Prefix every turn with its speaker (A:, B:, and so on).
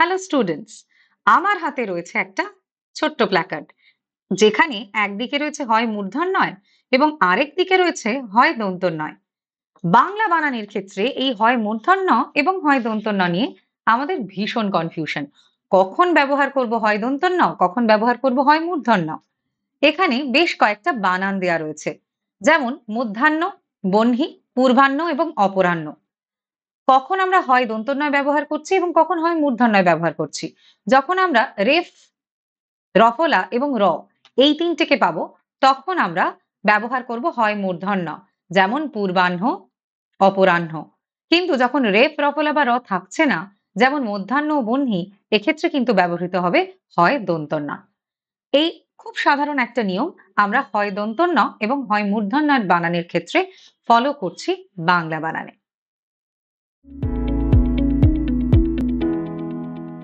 A: Hello students, আমার হাতে রয়েছে একটা ছোট্ট প্ল্যাকার্ড যেখানে একদিকে রয়েছে হয় মূর্ধন্যয় এবং আরেক দিকে রয়েছে হয় দন্তন্যয়। বাংলা বানানের ক্ষেত্রে এই হয় মূর্ধন্য এবং হয় দন্তন্য নিয়ে আমাদের ভীষণ কনফিউশন। কখন ব্যবহার করব হয় দন্তন্য, কখন ব্যবহার করব হয় মূর্ধন্য। এখানে বেশ কয়েকটা বানান দেয়া রয়েছে, যেমন মধ্যাহ্ন, বহ্নি, পূর্বাহ্ন এবং অপরাহ্ন। কখন আমরা হয় দন্তন্বয় ব্যবহার করছি এবং কখন হয় মূর্ধন্যয় ব্যবহার করছি। যখন আমরা রেফ, রফলা এবং র এই তিনটেকে পাবো, তখন আমরা ব্যবহার করব হয় মূর্ধন্য, যেমন পূর্বাহ্ন, অপরাহ্ন। কিন্তু যখন রেফ, রফলা বা র থাকছে না, যেমন মধ্যাহ্ন ও বহ্নি, এক্ষেত্রে কিন্তু ব্যবহৃত হবে হয় দন্তন্য। এই খুব সাধারণ একটা নিয়ম আমরা হয় দন্তন্য এবং হয় মূর্ধন্য বানানের ক্ষেত্রে ফলো করছি বাংলা বানানে।